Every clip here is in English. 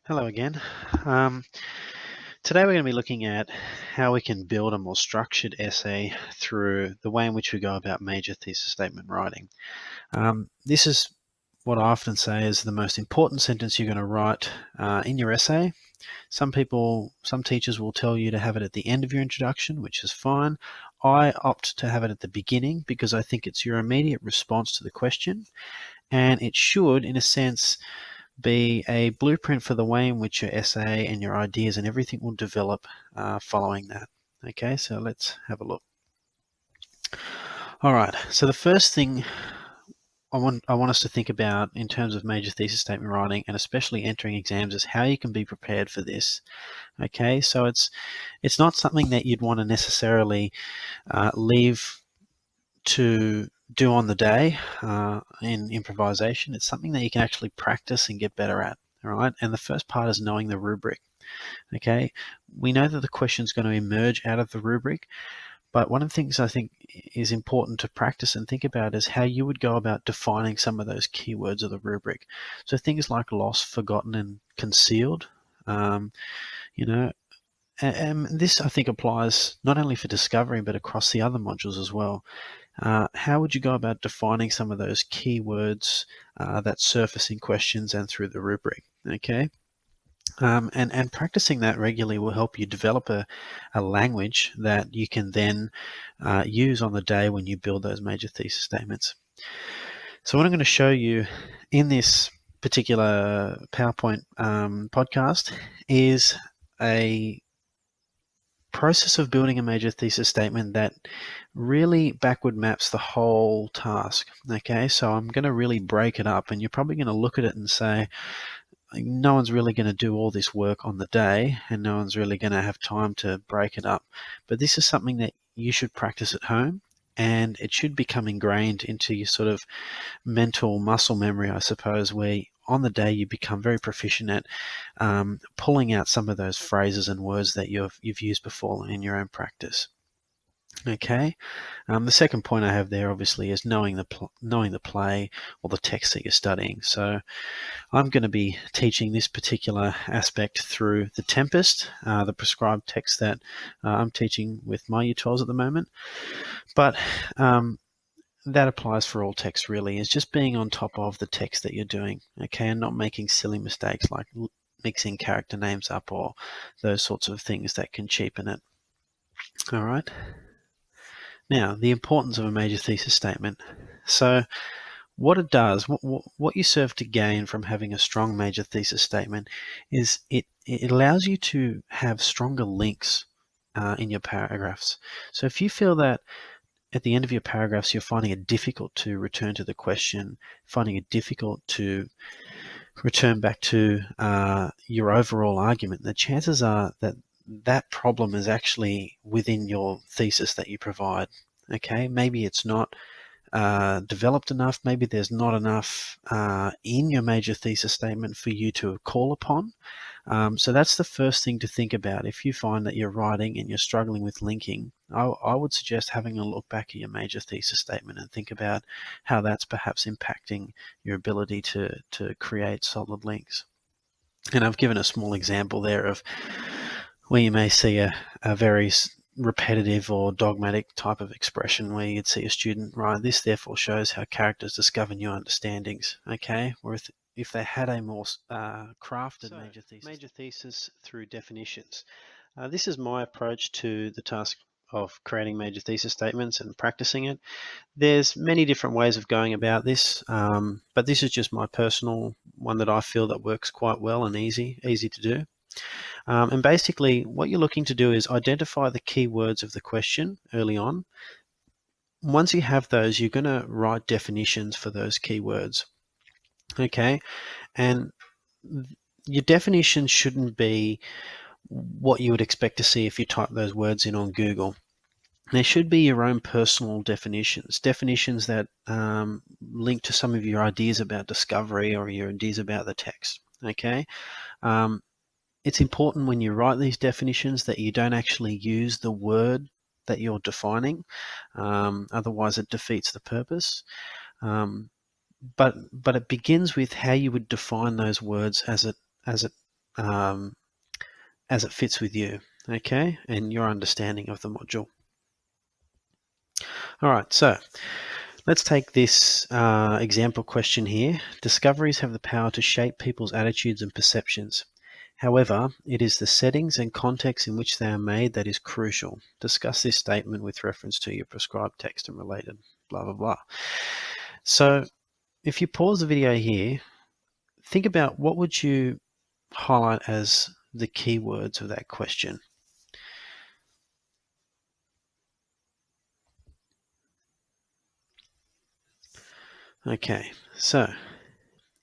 Hello again. Um, Today we're going to be looking at how we can build a more structured essay through the way in which we go about major thesis statement writing. This is what I often say is the most important sentence you're going to write in your essay. Some teachers will tell you to have it at the end of your introduction, which is fine. I opt to have it at the beginning because I think it's your immediate response to the question, and it should, in a sense, be a blueprint for the way in which your essay and your ideas and everything will develop following that. Okay, so let's have a look. All right, so the first thing I want us to think about in terms of major thesis statement writing, and especially entering exams, is how you can be prepared for this. Okay, so it's not something that you'd want to necessarily leave to do on the day in improvisation. It's something that you can actually practice and get better at. All right, and the first part is knowing the rubric. Okay, we know that the question is going to emerge out of the rubric, but one of the things I think is important to practice and think about is how you would go about defining some of those keywords of the rubric. So things like lost, forgotten, and concealed. Um, you know, and this I think applies not only for discovery but across the other modules as well. How would you go about defining some of those keywords that surface in questions and through the rubric? Okay. And practicing that regularly will help you develop a language that you can then use on the day when you build those major thesis statements. So what I'm going to show you in this particular PowerPoint podcast is a process of building a major thesis statement that really backward maps the whole task. Okay, so I'm going to really break it up, and you're probably going to look at it and say, no one's really going to do all this work on the day, and no one's really going to have time to break it up. But this is something that you should practice at home, and it should become ingrained into your sort of mental muscle memory, I suppose, where on the day you become very proficient at pulling out some of those phrases and words that you've used before in your own practice. Okay. The second point I have there, obviously, is knowing the play or the text that you're studying. So I'm going to be teaching this particular aspect through The Tempest, the prescribed text that I'm teaching with my Year 12s at the moment. But that applies for all text, really, is just being on top of the text that you're doing, okay, and not making silly mistakes like mixing character names up or those sorts of things that can cheapen it. All right. Now, the importance of a major thesis statement. So what it does, what you serve to gain from having a strong major thesis statement is it allows you to have stronger links in your paragraphs. So if you feel that at the end of your paragraphs you're finding it difficult to return to the question, finding it difficult to return back to your overall argument, the chances are that that problem is actually within your thesis that you provide. Okay, maybe it's not developed enough, maybe there's not enough in your major thesis statement for you to call upon. So that's the first thing to think about. If you find that you're writing and you're struggling with linking, I would suggest having a look back at your major thesis statement and think about how that's perhaps impacting your ability to create solid links. And I've given a small example there of where you may see a very repetitive or dogmatic type of expression where you'd see a student write, "This therefore shows how characters discover new understandings." Okay, or if they had a more crafted major thesis through definitions. This is my approach to the task of creating major thesis statements and practicing it. There's many different ways of going about this, but this is just my personal one that I feel that works quite well and easy to do. And basically what you're looking to do is identify the key words of the question early on. Once you have those, you're going to write definitions for those keywords. Okay, and your definition shouldn't be what you would expect to see if you type those words in on Google. There should be your own personal definitions that link to some of your ideas about discovery or your ideas about the text. Okay, it's important when you write these definitions that you don't actually use the word that you're defining, otherwise it defeats the purpose. But it begins with how you would define those words as it as it fits with you, okay, and your understanding of the module. All right, so let's take this example question here. Discoveries have the power to shape people's attitudes and perceptions. However, it is the settings and context in which they are made that is crucial. Discuss this statement with reference to your prescribed text and related blah, blah, blah. So if you pause the video here, think about what would you highlight as the keywords of that question. Okay, so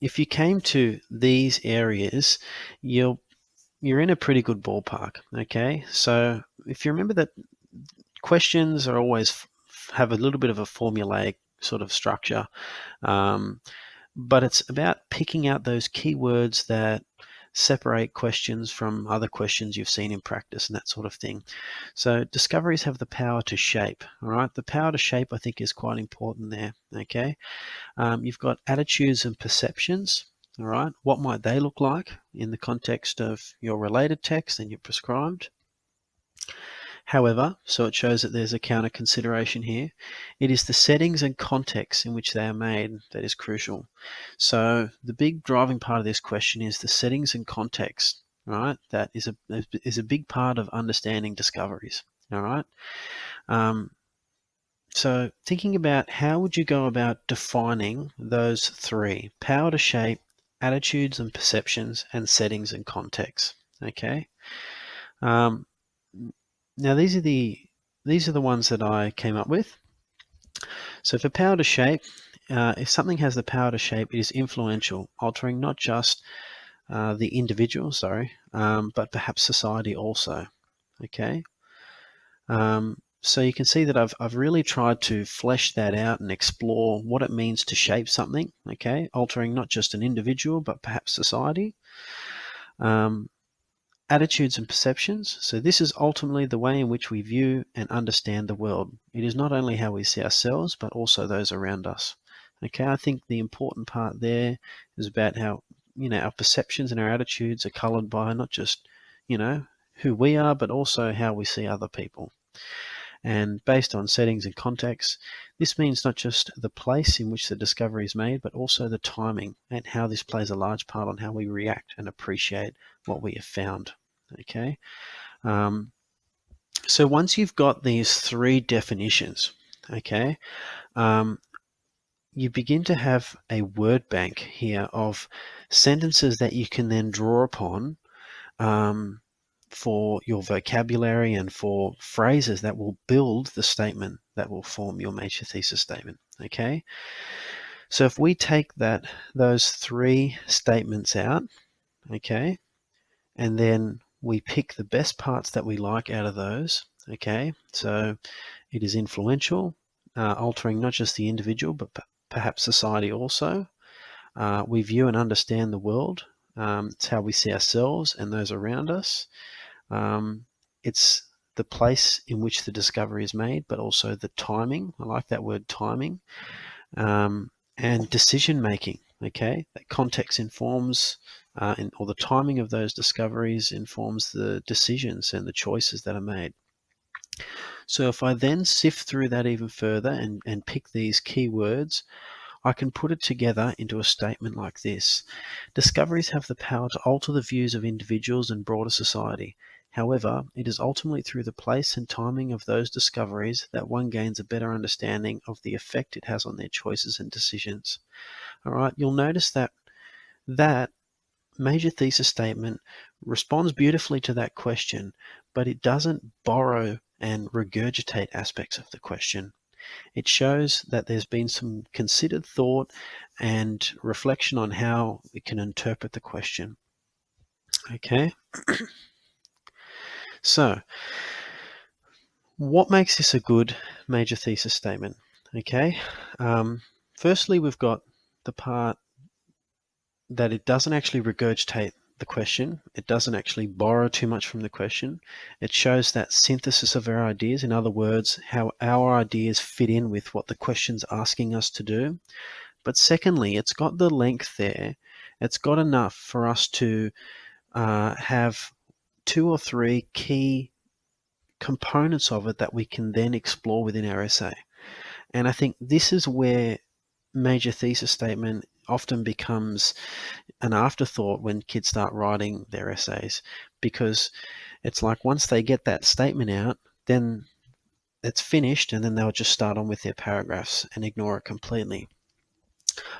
if you came to these areas, you're in a pretty good ballpark. Okay, so if you remember that questions are always have a little bit of a formulaic sort of structure, but it's about picking out those keywords that separate questions from other questions you've seen in practice and that sort of thing. So discoveries have the power to shape. All right, the power to shape, I think, is quite important there. Okay, you've got attitudes and perceptions. All right, what might they look like in the context of your related text and your prescribed? However, so it shows that there's a counter consideration here, it is the settings and context in which they are made that is crucial. So the big driving part of this question is the settings and context, right? That is a big part of understanding discoveries, all right? So thinking about how would you go about defining those three: power to shape, attitudes and perceptions, and settings and context, okay? Now these are the ones that I came up with. So for power to shape, if something has the power to shape, it is influential, altering not just the individual, but perhaps society also. Okay. So you can see that I've really tried to flesh that out and explore what it means to shape something. Okay, altering not just an individual, but perhaps society. Attitudes and perceptions. So this is ultimately the way in which we view and understand the world. It is not only how we see ourselves, but also those around us. Okay, I think the important part there is about how, our perceptions and our attitudes are colored by not just, who we are, but also how we see other people. And based on settings and context, this means not just the place in which the discovery is made, but also the timing and how this plays a large part on how we react and appreciate what we have found. Okay. So once you've got these three definitions, okay, you begin to have a word bank here of sentences that you can then draw upon for your vocabulary and for phrases that will build the statement that will form your major thesis statement. Okay, so if we take those three statements out, okay, and then we pick the best parts that we like out of those. Okay, so it is influential, altering not just the individual, but perhaps society also. We view and understand the world. It's how we see ourselves and those around us. It's the place in which the discovery is made, but also the timing. I like that word, timing. And decision making. Okay, that context informs, or the timing of those discoveries informs the decisions and the choices that are made. So if I then sift through that even further and pick these keywords, I can put it together into a statement like this. Discoveries have the power to alter the views of individuals and broader society. However, it is ultimately through the place and timing of those discoveries that one gains a better understanding of the effect it has on their choices and decisions. All right, you'll notice that major thesis statement responds beautifully to that question, but it doesn't borrow and regurgitate aspects of the question. It shows that there's been some considered thought and reflection on how we can interpret the question. Okay. So, what makes this a good major thesis statement? Okay. Firstly, we've got the part that it doesn't actually regurgitate the question. It doesn't actually borrow too much from the question. It shows that synthesis of our ideas. In other words, how our ideas fit in with what the question's asking us to do. But secondly, it's got the length there. It's got enough for us to have 2 or 3 key components of it that we can then explore within our essay. And I think this is where major thesis statement often becomes an afterthought when kids start writing their essays, because it's like once they get that statement out, then it's finished, and then they'll just start on with their paragraphs and ignore it completely.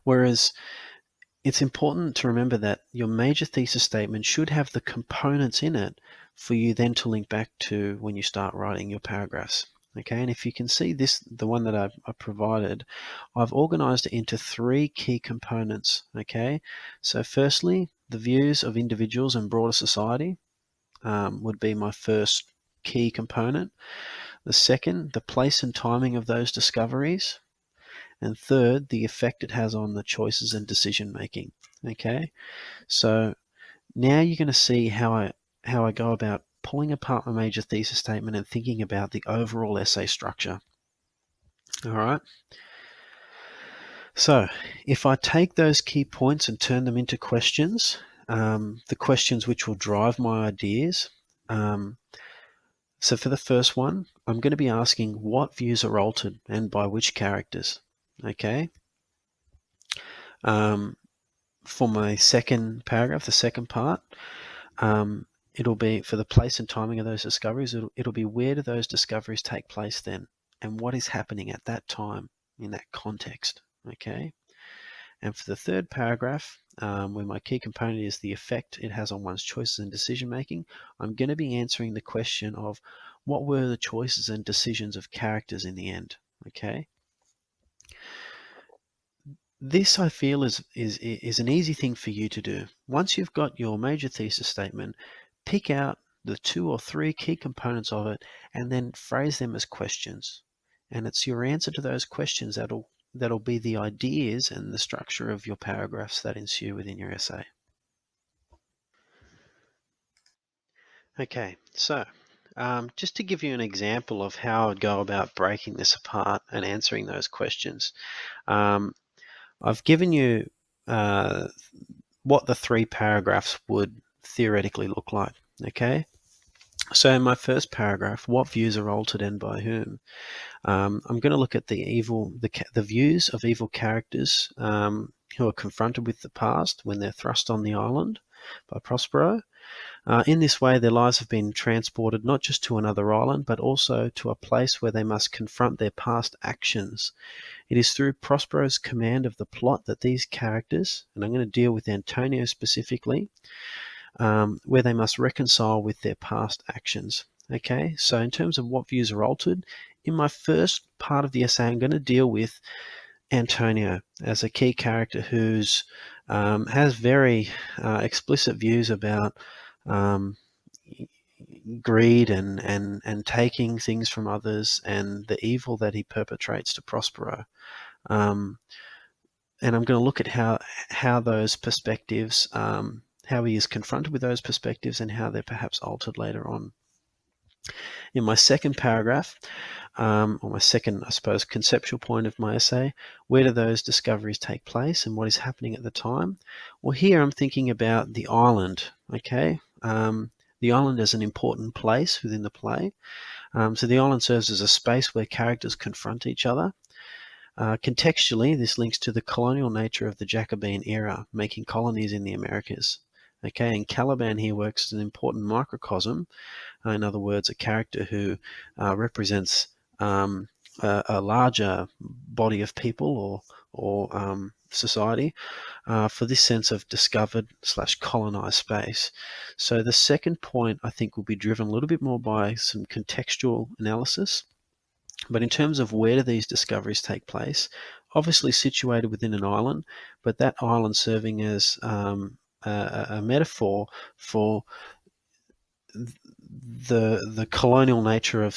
Whereas it's important to remember that your major thesis statement should have the components in it for you then to link back to when you start writing your paragraphs. Okay, and if you can see this, the one that I've provided, I've organized it into 3 key components. Okay, so firstly, the views of individuals and broader society would be my first key component. The second, the place and timing of those discoveries. And third, the effect it has on the choices and decision making. Okay, so now you're going to see how I go about pulling apart my major thesis statement and thinking about the overall essay structure. All right. So if I take those key points and turn them into questions, the questions which will drive my ideas. So for the first one, I'm going to be asking what views are altered and by which characters. Okay. For my second paragraph, the second part, it'll be for the place and timing of those discoveries. It'll be where do those discoveries take place then, and what is happening at that time in that context. Okay. And for the third paragraph, where my key component is the effect it has on one's choices and decision making, I'm going to be answering the question of what were the choices and decisions of characters in the end. Okay. This, I feel, is an easy thing for you to do. Once you've got your major thesis statement, pick out the 2 or 3 key components of it and then phrase them as questions. And it's your answer to those questions that'll be the ideas and the structure of your paragraphs that ensue within your essay. Okay, so just to give you an example of how I'd go about breaking this apart and answering those questions, I've given you what the 3 paragraphs would theoretically look like. Okay, so in my first paragraph, what views are altered and by whom? I'm going to look at the views of evil characters who are confronted with the past when they're thrust on the island by Prospero. In this way, their lives have been transported not just to another island, but also to a place where they must confront their past actions. It is through Prospero's command of the plot that these characters, and I'm going to deal with Antonio specifically, where they must reconcile with their past actions. Okay, so in terms of what views are altered, in my first part of the essay, I'm going to deal with Antonio as a key character who's has very explicit views about greed and taking things from others and the evil that he perpetrates to Prospero. And I'm going to look at how those perspectives, how he is confronted with those perspectives and how they're perhaps altered later on. In my second paragraph, or my second, I suppose, conceptual point of my essay, where do those discoveries take place and what is happening at the time? Well, here I'm thinking about the island, okay? The island is an important place within the play. So the island serves as a space where characters confront each other. Contextually, this links to the colonial nature of the Jacobean era, making colonies in the Americas. Okay, and Caliban here works as an important microcosm, in other words, a character who represents a larger body of people or society for this sense of discovered / colonized space. So the second point, I think, will be driven a little bit more by some contextual analysis. But in terms of where do these discoveries take place, obviously situated within an island, but that island serving as a metaphor for the colonial nature of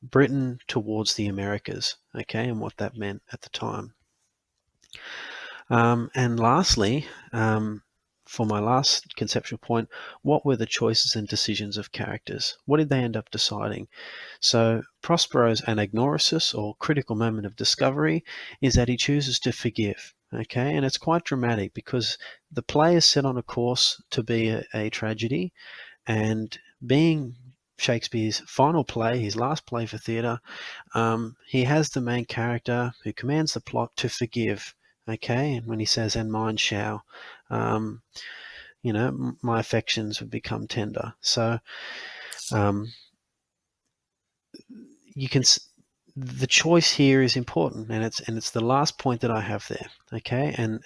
Britain towards the Americas, okay, and what that meant at the time. And lastly, for my last conceptual point, what were the choices and decisions of characters? What did they end up deciding? So Prospero's anagnorisis, or critical moment of discovery, is that he chooses to forgive. Okay, and it's quite dramatic because the play is set on a course to be a tragedy, and being Shakespeare's final play, his last play for theatre, he has the main character who commands the plot to forgive. Okay, and when he says, "And mine shall," um, my affections would become tender. So um, you can. The choice here is important, and it's the last point that I have there. Okay, and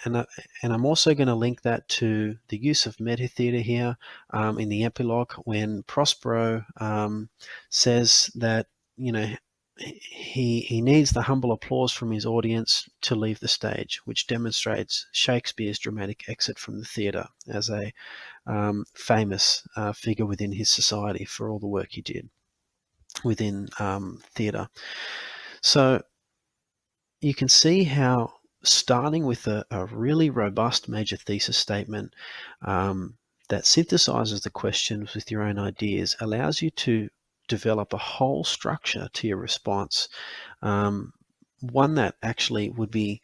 I'm also going to link that to the use of meta theatre here in the epilogue when Prospero says that he needs the humble applause from his audience to leave the stage, which demonstrates Shakespeare's dramatic exit from the theatre as a famous figure within his society for all the work he did within theatre. So you can see how starting with a really robust major thesis statement that synthesizes the questions with your own ideas allows you to develop a whole structure to your response, one that actually would be,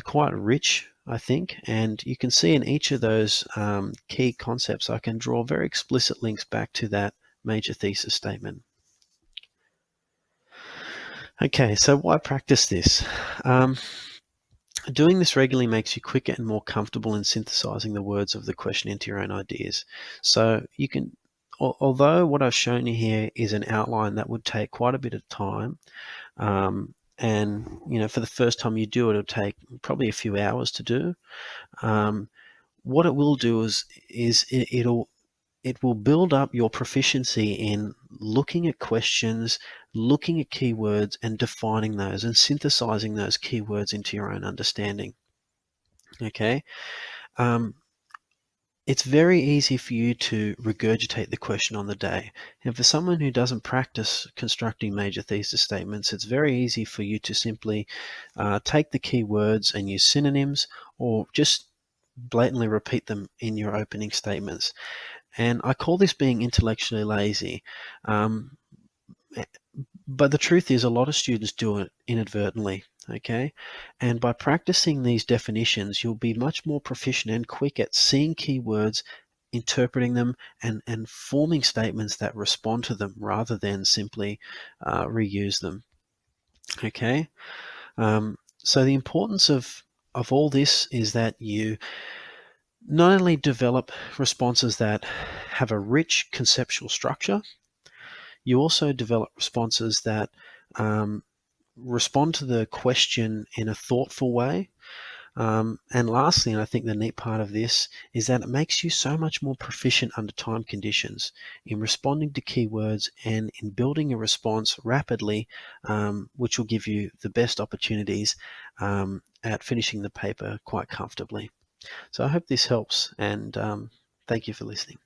quite rich, I think. And you can see in each of those key concepts, I can draw very explicit links back to that major thesis statement. Okay, so why practice this? Doing this regularly makes you quicker and more comfortable in synthesizing the words of the question into your own ideas. So you can, although what I've shown you here is an outline that would take quite a bit of time, and for the first time you do it, it'll take probably a few hours to do. What it will do is it will build up your proficiency in looking at questions, looking at keywords and defining those and synthesizing those keywords into your own understanding. Okay. It's very easy for you to regurgitate the question on the day. And for someone who doesn't practice constructing major thesis statements, it's very easy for you to simply take the keywords and use synonyms or just blatantly repeat them in your opening statements. And I call this being intellectually lazy. But the truth is a lot of students do it inadvertently, okay? And by practicing these definitions, you'll be much more proficient and quick at seeing keywords, interpreting them, and forming statements that respond to them rather than simply reuse them, okay? So the importance of all this is that you not only develop responses that have a rich conceptual structure, you also develop responses that respond to the question in a thoughtful way. And lastly, and I think the neat part of this is that it makes you so much more proficient under time conditions in responding to keywords and in building a response rapidly, which will give you the best opportunities at finishing the paper quite comfortably. So I hope this helps, and thank you for listening.